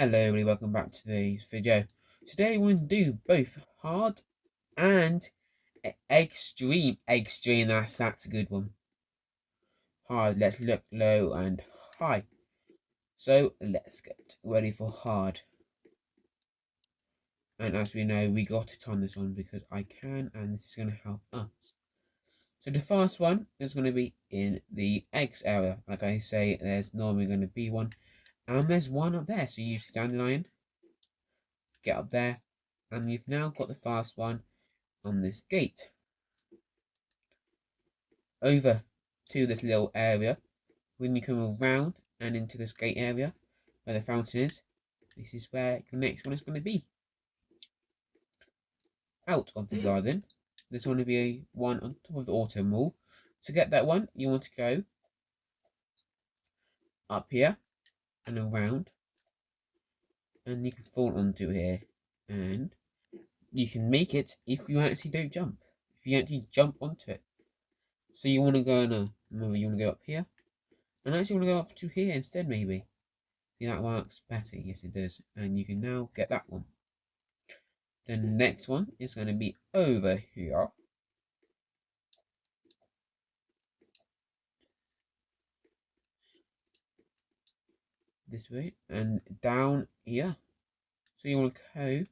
Hello everybody, welcome back to today's video. Today we're going to do both hard and extreme. Extreme, that's a good one. Hard, let's look low and high. So let's get ready for hard. And as we know, we got to turn this on because I can, and this is going to help us. So the first one is going to be in the eggs area. Like I say, there's normally going to be one. And there's one up there, so you use the dandelion. Get up there, and you've now got the first one on this gate. Over to this little area. When you come around and into this gate area where the fountain is, this is where your next one is going to be. Out of the garden, there's going to be one on top of the autumn wall. To get that one, you want to go up here and around, and you can fall onto here, and you can make it if you actually don't jump. If you actually jump onto it. So you want to go remember you want to go up here, and actually want to go up to here instead maybe. Yeah, that works better. Yes, it does. And you can now get that one. The next one is going to be over here. This way. And down here. So you want to go.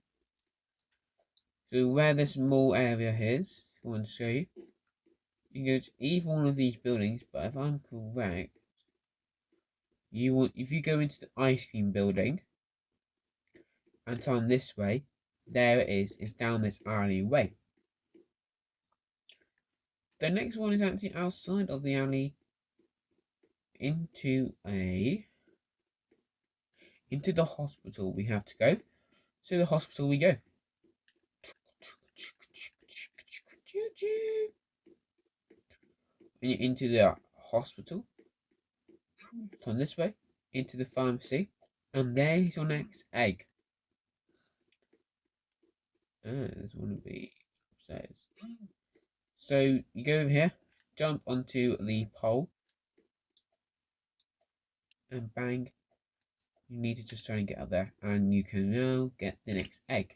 So where this small area is, I want to show you. You can go to either one of these buildings. But if I'm correct, if you go into the ice cream building and turn this way, there it is. It's down this alleyway. The next one is actually outside of the alley into the hospital we have to go. So the hospital we go. When you're into the hospital, turn this way, into the pharmacy, and there's your next egg. There's one to be upstairs. So you go over here, jump onto the pole, and bang, you need to just try and get up there, and you can now get the next egg.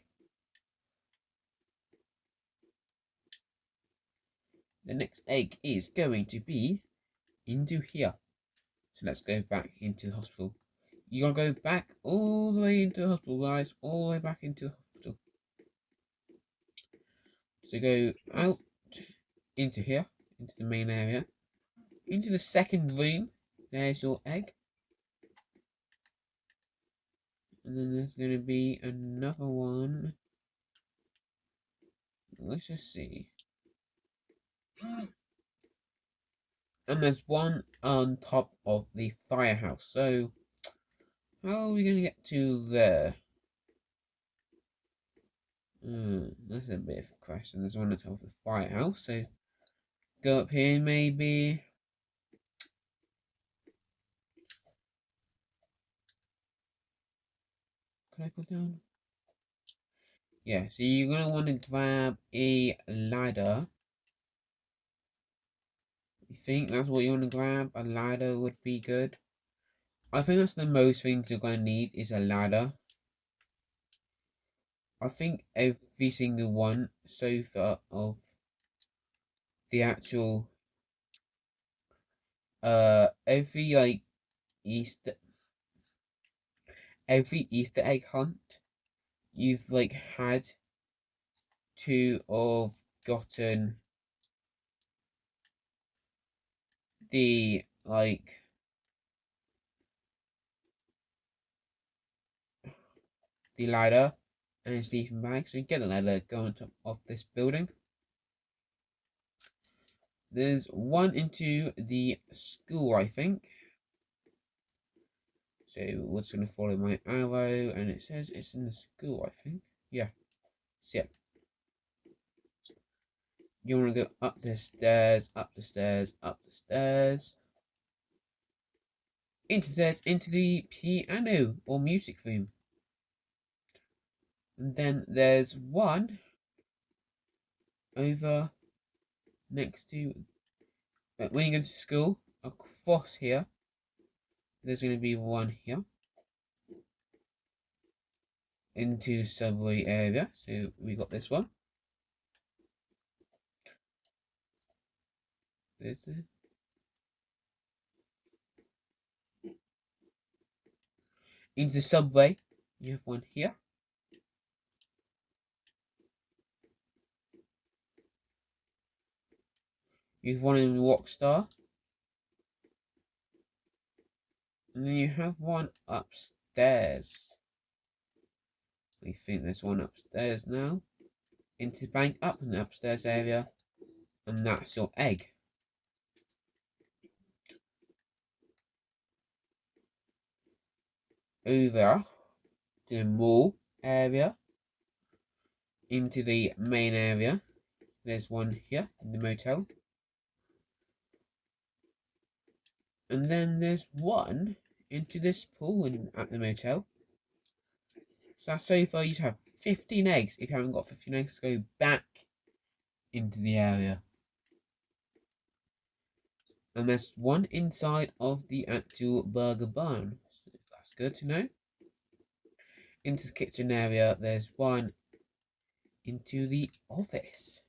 The next egg is going to be into here. So let's go back into the hospital. You gotta go back all the way into the hospital, guys. All the way back into the hospital. So go out into here, into the main area, into the second room. There's your egg. And then there's going to be another one. Let's just see. And there's one on top of the firehouse. So, how are we going to get to there? That's a bit of a question. There's one on top of the firehouse. So, go up here maybe. Can I go down? Yeah, so you're going to want to grab a ladder. You think that's what you want to grab? A ladder would be good. I think that's the most things you're going to need is a ladder. I think every single one so far of the actual every Easter egg hunt you've had to have gotten the the ladder and sleeping bag. So you get a ladder, go on top of this building. There's one into the school, I think. So we're just going to follow my arrow, and it says it's in the school, I think. Yeah. So yeah. You want to go up the stairs, up the stairs, up the stairs. Into the piano or music room. And then there's one over next to, when you go to school, across here, there's going to be one here. into the subway area. So we got this one. Into the subway, you have one here. You have one in Rockstar. And then you have one upstairs. We think there's one upstairs now. Into the bank up in the upstairs area. And that's your egg. Over to the mall area. Into the main area. There's one here in the motel. And then there's one into this pool at the motel. So so far you have 15 eggs. If you haven't got 15 eggs, go back into the area. And there's one inside of the actual burger barn. So that's good to know. Into the kitchen area, there's one into the office.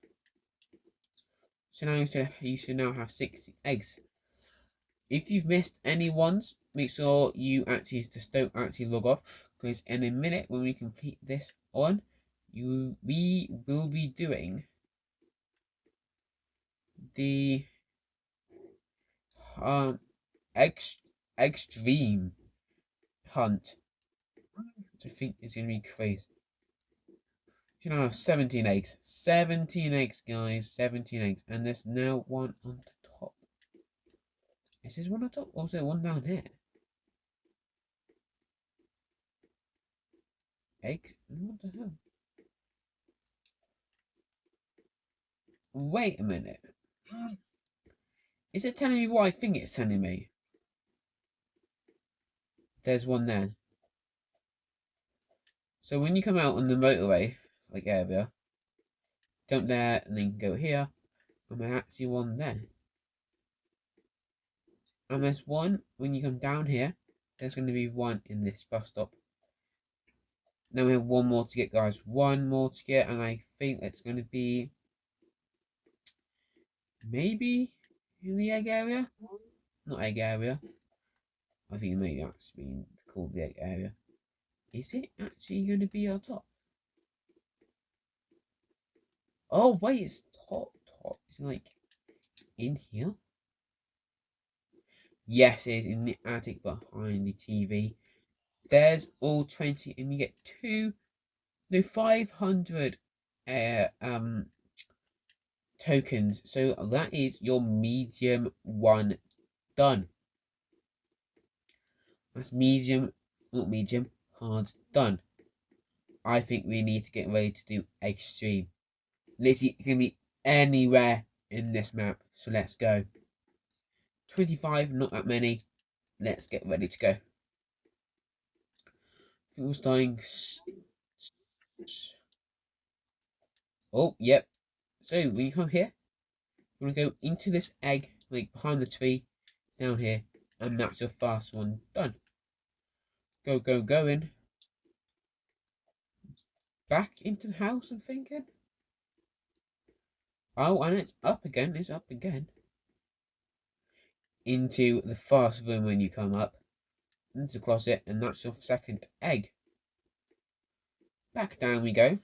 So now you should now have 60 eggs. If you've missed any ones, make sure you actually just don't actually log off, because in a minute when we complete this one, we will be doing the Eggstream hunt, which I think is going to be crazy. You now have 17 eggs. 17 eggs, guys. 17 eggs. And there's now one on the top. Is this one on top? Or is there one down here? Egg? What the hell? Wait a minute. Is it telling me what I think it's telling me? There's one there. So when you come out on the motorway, like area, jump there and then go here, and there's actually one there. And there's one when you come down here. There's going to be one in this bus stop. Now we have one more to get, guys. One more to get, and I think it's going to be maybe in the egg area. Not egg area. I think it may actually be called the egg area. Is it actually going to be on top? Oh wait, it's top. It's like in here. Yes, it is in the attic behind the TV. There's all 20, and you get 500 tokens. So that is your medium one done. That's not medium, hard done. I think we need to get ready to do Eggstream. Literally, it can be anywhere in this map. So let's go. 25, not that many. Let's get ready to go. I think we're starting. Oh, yep. So when you come here, you want to go into this egg, like behind the tree, down here, and that's your fast one done. Go in. Back into the house, I'm thinking. Oh, and it's up again. It's up again. Into the fast room when you come up. Into the closet, and that's your second egg. Back down we go.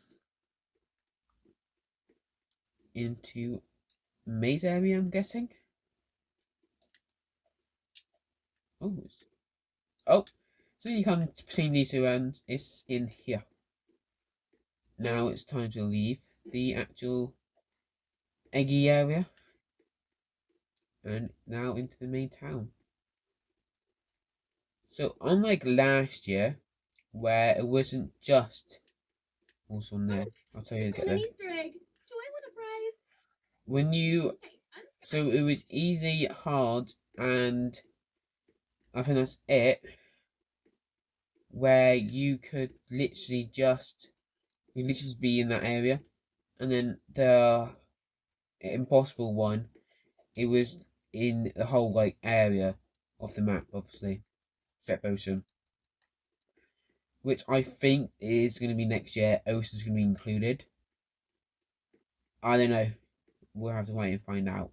Into maze area, I'm guessing. Oh, so you come between these two ends. It's in here. Now it's time to leave the actual eggy area. And now into the main town. So unlike last year, where it wasn't just what's on there, I'll tell you to get there. Easter egg. Do I want a prize? When you, so it was easy, hard, and I think that's it. Where you could literally just be in that area, and then the impossible one, it was in the whole like area of the map, obviously. Except Ocean. which I think is going to be next year. Ocean is going to be included. I don't know. We'll have to wait and find out.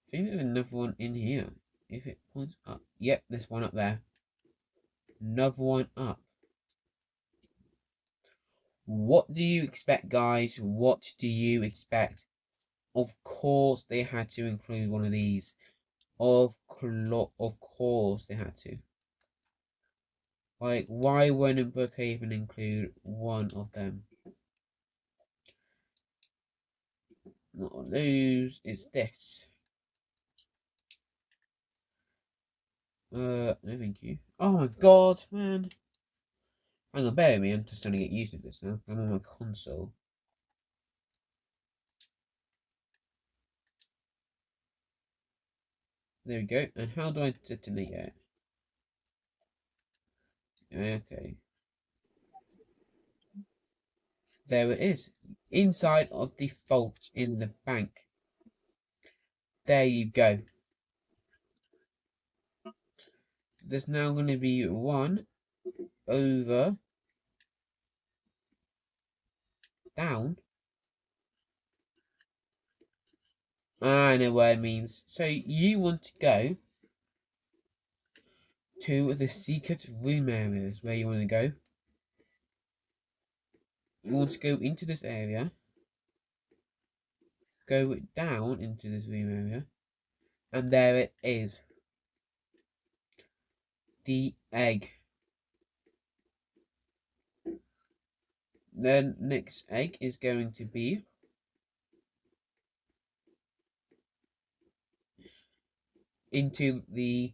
I think there's another one in here. If it points up. Yep, there's one up there. Another one up. What do you expect, guys? What do you expect? Of course they had to include one of these. Of course they had to. Like, why wouldn't Brookhaven include one of them? Not those, it's this. No thank you. Oh my god, man. Hang on, bear with me, I'm just trying to get used to this now. I'm on my console. There we go. And how do I detonate it? Okay. There it is. Inside of the vault in the bank. There you go. There's now going to be one over down. I know what it means. So you want to go to the secret room areas where you want to go. You want to go into this area. Go down into this room area. And there it is. The egg. The next egg is going to be into the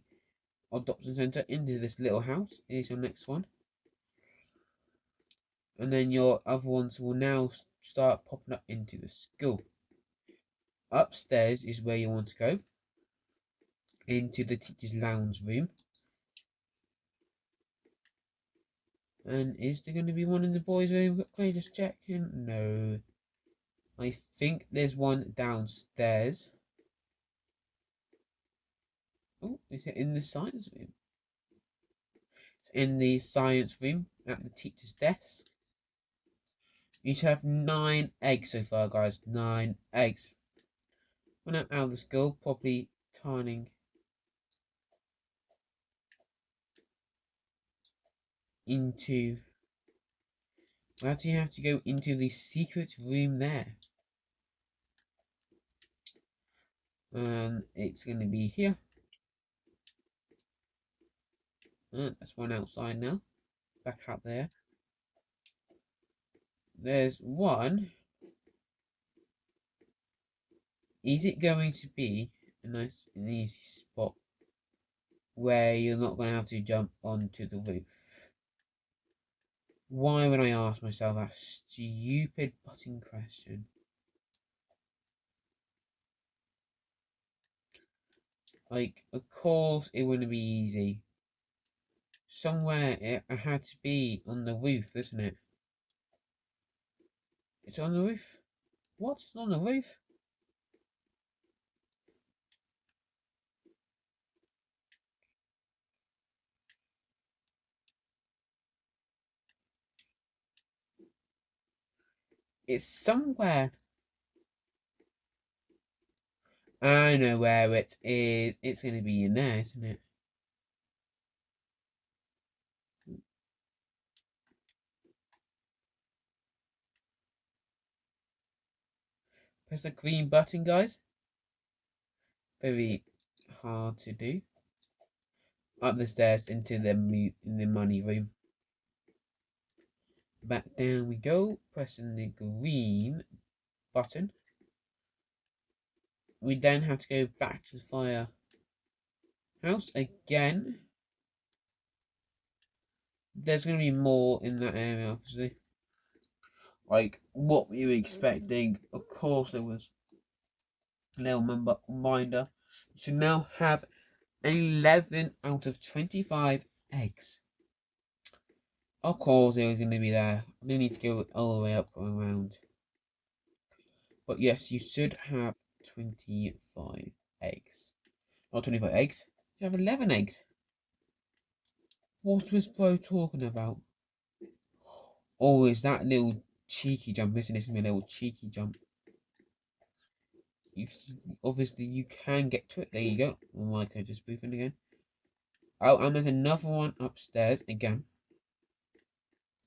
adoption center, into this little house. Is your next one. And then your other ones will now start popping up into the school. Upstairs is where you want to go. Into the teacher's lounge room. And is there going to be one in the boys' room? Okay, just checking. No. I think there's one downstairs. Oh, is it in the science room? It's in the science room at the teacher's desk. You should have 9 eggs so far, guys. 9 eggs. When I'm out of the school, probably turning into... Why do you have to go into the secret room there? It's going to be here. That's one outside now. Back up there. There's one. Is it going to be a nice and easy spot where you're not going to have to jump onto the roof? Why would I ask myself that stupid button question? Like, of course it wouldn't be easy. Somewhere it had to be on the roof, isn't it? It's on the roof? What? It's on the roof? It's somewhere. I know where it is. It's going to be in there, isn't it? Press the green button, guys. Very hard to do. Up the stairs into the money room. Back down we go. Pressing the green button. We then have to go back to the firehouse again. There's going to be more in that area, obviously. Like, what were you expecting? Of course there was a little reminder. You should now have 11 out of 25 eggs. Of course they were going to be there. We need to go all the way up around. But yes, you should have 25 eggs. Not 25 eggs. You have 11 eggs. What was Bro talking about? Oh, is that little cheeky jump? Listen, this is a little cheeky jump. You obviously you can get to it. There you go. Oh my god, just moving again. Oh, and there's another one upstairs again.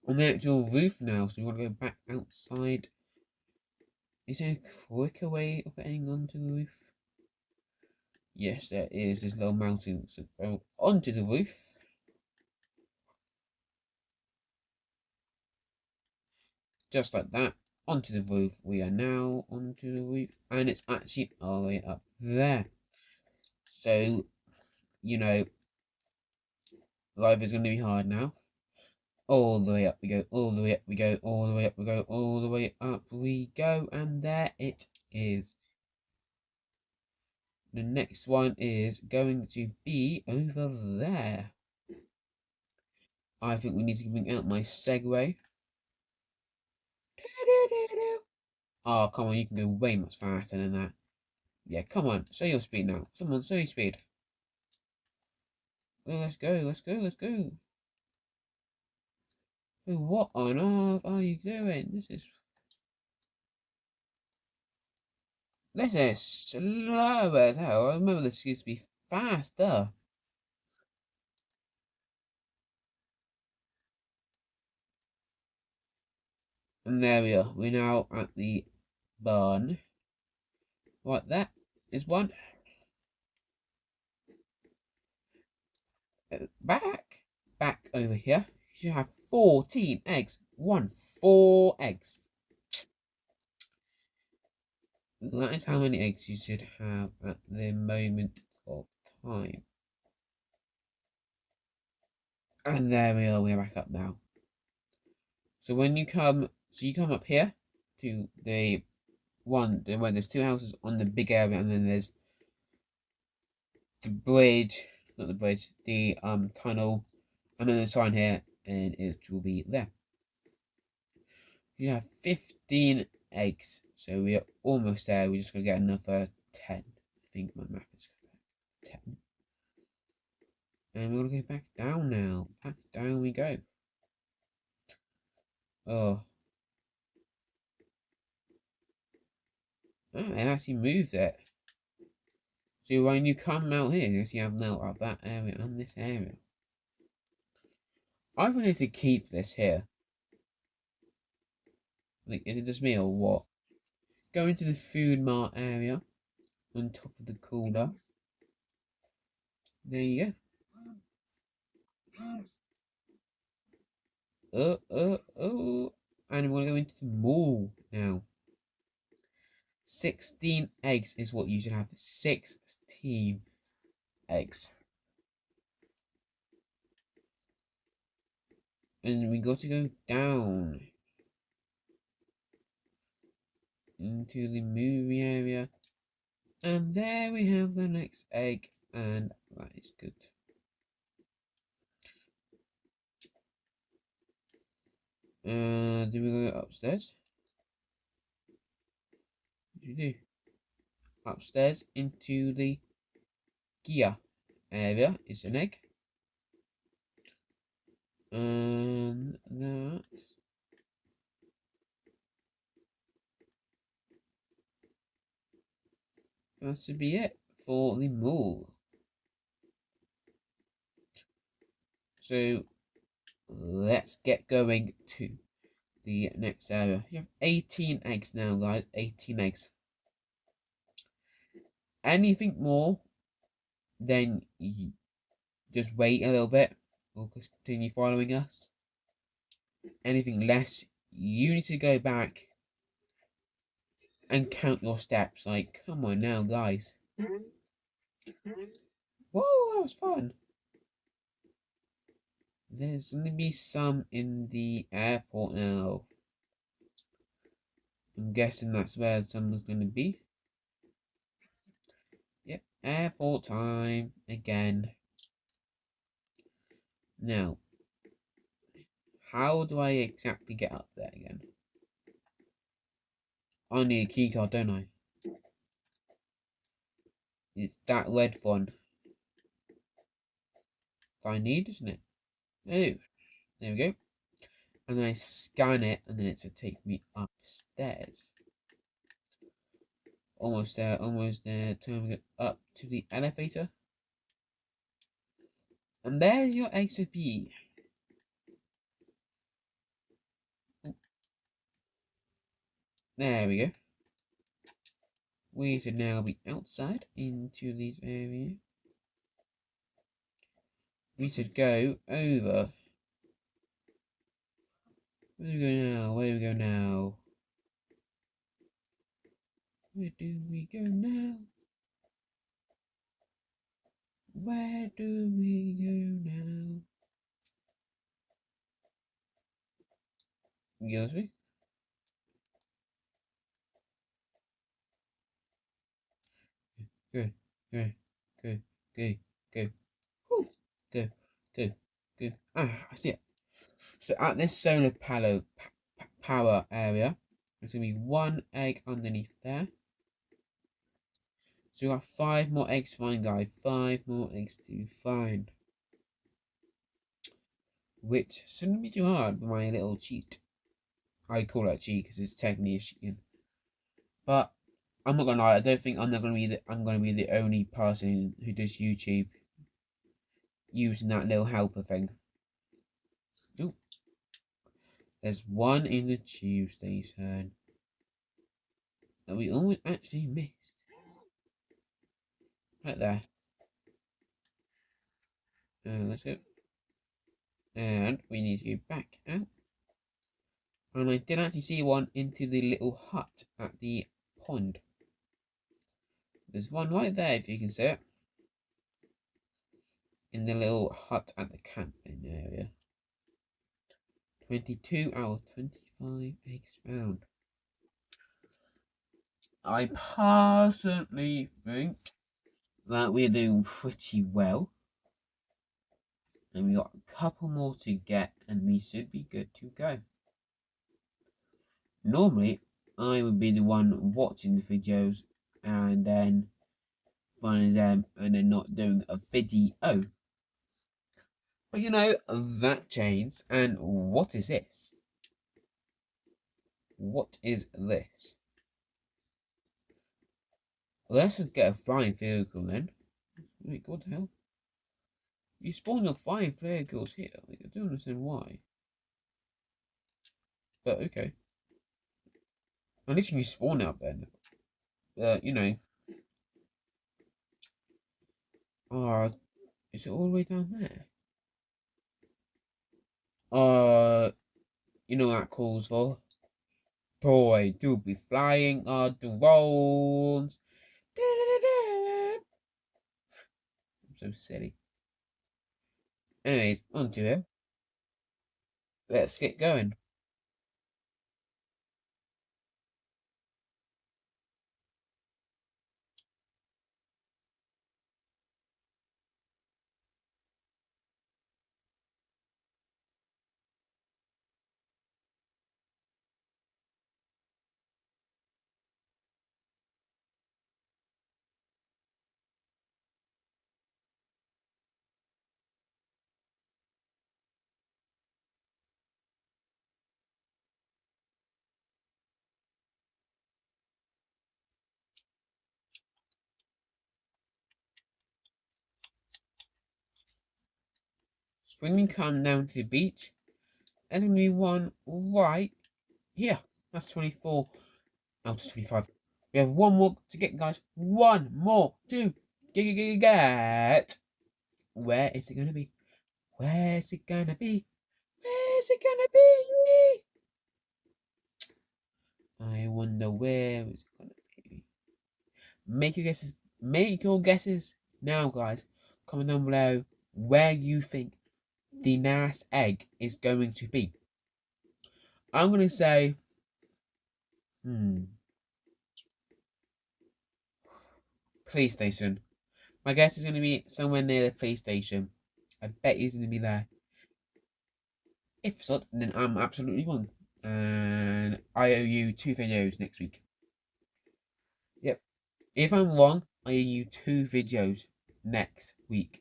On the actual roof now, so we want to go back outside. Is there a quicker way of getting onto the roof? Yes, there is. There's a little mountain, so go onto the roof. Just like that. Onto the roof. We are now onto the roof, and it's actually all the way up there. So, you know, life is going to be hard now. All the way up we go, all the way up we go, all the way up we go, all the way up we go, and there it is. The next one is going to be over there. I think we need to bring out my Segway. Oh, come on, you can go way much faster than that. Yeah, come on, show your speed now. Come on, show your speed. Oh, let's go, let's go, let's go. Oh, what on earth are you doing? This is slow as hell. I remember this used to be faster. And there we are. We're now at the barn. Right, that is one. Back over here. You should have 14 eggs. 4 eggs. That is how many eggs you should have at the moment of time. And there we are. We're back up now. So when you come, you come up here to the one where there's 2 houses on the big area, and then there's the bridge, not the bridge, the tunnel, and then a sign here, and it will be there. You have 15 eggs, so we are almost there. We're just gonna get another 10. I think my math is correct. 10. And we're gonna go back down now. Back down we go. Oh. Oh, they actually moved it. So when you come out here, you have now up that area and this area. I wanted to keep this here. Like, is it just me or what? Go into the food mart area on top of the cooler. There you go. And we're gonna go into the mall now. 16 eggs is what you should have. 16 eggs. And we got to go down into the movie area. And there we have the next egg, and that is good. Do we go upstairs? What do you do? Upstairs into the gear area is an egg. And that should be it for the mall. So let's get going to the next area. You have 18 eggs now, guys. 18 eggs. Anything more, then you just wait a little bit. We'll continue following us. Anything less, you need to go back and count your steps. Like, come on now, guys. Whoa, that was fun. There's going to be some in the airport now. I'm guessing that's where someone's going to be. Yep, airport time again. Now, how do I exactly get up there again? I need a keycard, don't I? It's that red one I need, isn't it? Oh, there we go. And then I scan it, and then it should take me upstairs. Almost there, almost there. Time to get up to the elevator. And there's your exit B. There we go. We should now be outside into this area. We should go over. Where do we go now? Where do we go now? Where do we go now? Where do we go now? You me? Go, go, go, go, go. Woo. Go, go, go. Ah, I see it. So at this solar power area, there's going to be one egg underneath there. So we got 5 more eggs to find, guys. 5 more eggs to find. Which shouldn't be too hard for my little cheat. I call it a cheat because it's technically a cheating. But I'm not gonna lie, I don't think I'm gonna be the only person who does YouTube using that little helper thing. Ooh. There's one in the tube station that we almost actually missed. Right there. Let's go. And we need to go back out. And I did actually see one into the little hut at the pond. There's one right there, if you can see it. In the little hut at the camping area. 22 out of 25 eggs found. I personally think that we're doing pretty well. And we got a couple more to get, and we should be good to go. Normally, I would be the one watching the videos and then finding them and then not doing a video. But you know, that changed. And what is this? What is this? Let's just get a flying vehicle then. Wait, what the hell? You spawn your flying vehicles here. Like, I don't understand why. But okay. At least you spawn out there now. You know. Is it all the way down there? You know what that calls for? Toy to be flying drones. I'm so silly. Anyways, on to it. Let's get going. When we come down to the beach, there's going to be one right here. That's 24 out of 25. We have one more to get, guys. One more to get. Where is it going to be? Where's it going to be? Where's it going to be? I wonder where it's going to be. Make your guesses. Make your guesses now, guys. Comment down below where you think the last egg is going to be. I'm going to say, PlayStation. My guess is going to be somewhere near the PlayStation. I bet he's going to be there. If so, then I'm absolutely wrong. And I owe you 2 videos next week. Yep. If I'm wrong, I owe you 2 videos next week.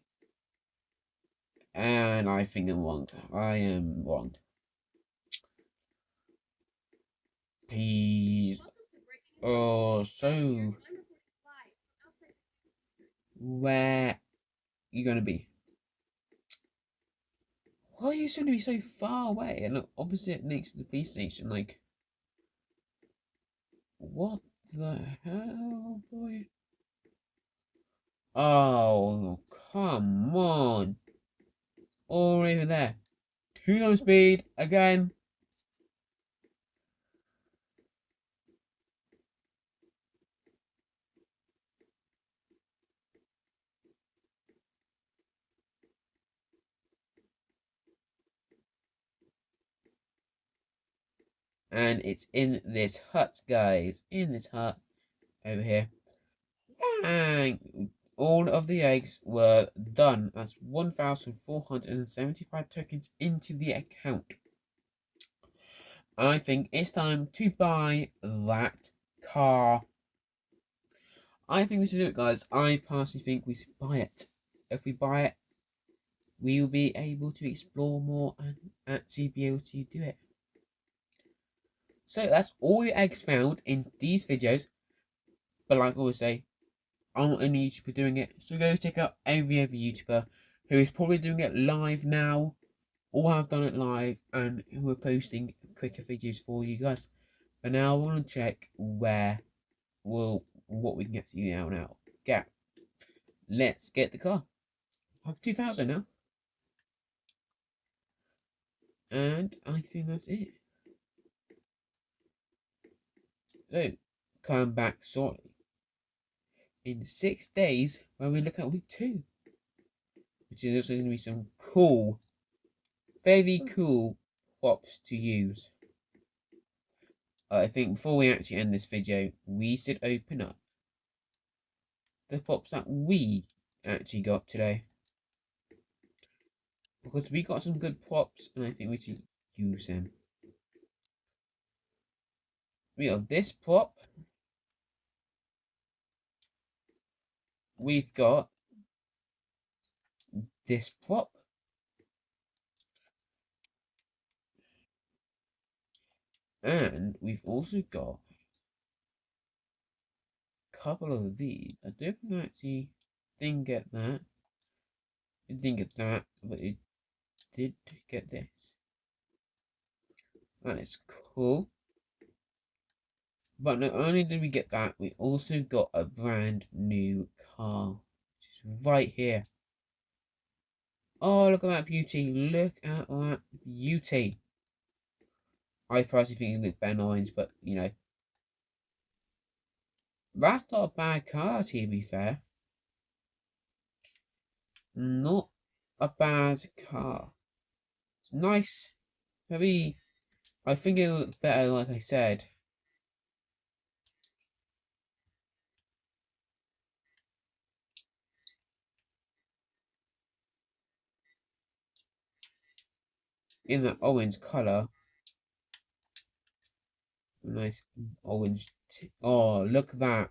And I think I'm wrong. I am wrong. Please. Oh, so where you gonna be? Why are you going to be so far away and opposite next to the police station? Like, what the hell, boy? Oh, come on. All over there. 2 times speed again. And it's in this hut, guys. In this hut over here. And all of the eggs were done. That's 1,475 tokens into the account. I think it's time to buy that car. I think we should do it, guys. I personally think we should buy it. If we buy it, we will be able to explore more and actually be able to do it. So that's all your eggs found in these videos. But like I always say, I'm not the only YouTuber doing it. So go check out every other YouTuber who is probably doing it live now, or have done it live, and who are posting quicker videos for you guys. But now I want to check what we can get to you now. Get. Let's get the car. I have 2,000 now. And I think that's it. So, come back shortly. In 6 days, when we look at week 2. Which is also going to be some cool, very cool props to use. I think before we actually end this video, we should open up the props that we actually got today. Because we got some good props, and I think we should use them. We have this prop. We've got this prop. And we've also got a couple of these. I don't think I actually didn't get that. It didn't get that, but it did get this. That is cool. But not only did we get that, we also got a brand new car. Which is right here. Oh, look at that beauty. Look at that beauty. I personally think it looks better than orange, but you know. That's not a bad car, to be fair. Not a bad car. It's nice. Maybe I think it looks better, like I said. In that orange colour. Nice orange. Oh, look at that.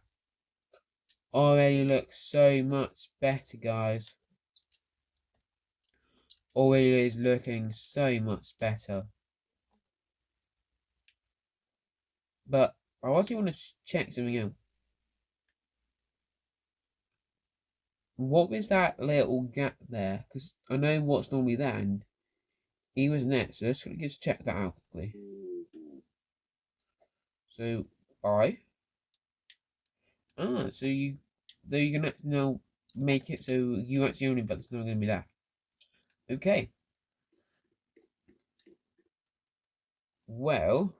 Already looks so much better, guys. Already is looking so much better. But I also want to check something out. What was that little gap there? Because I know what's normally there, and he was next. So let's just check that out quickly. So so you can actually now make it so you actually own it, but it's not going to be that. Okay. Well,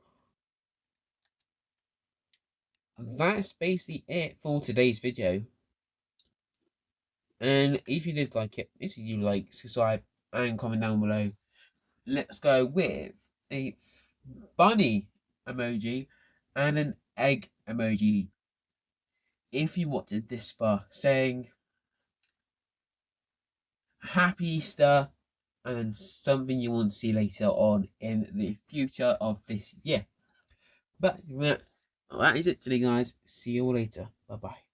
that's basically it for today's video. And if you did like it, make sure you like, subscribe, and comment down below. Let's go with a bunny emoji and an egg emoji. If you wanted this far, saying Happy Easter and something you want to see later on in the future of this year. But that is it today, guys. See you all later. Bye bye.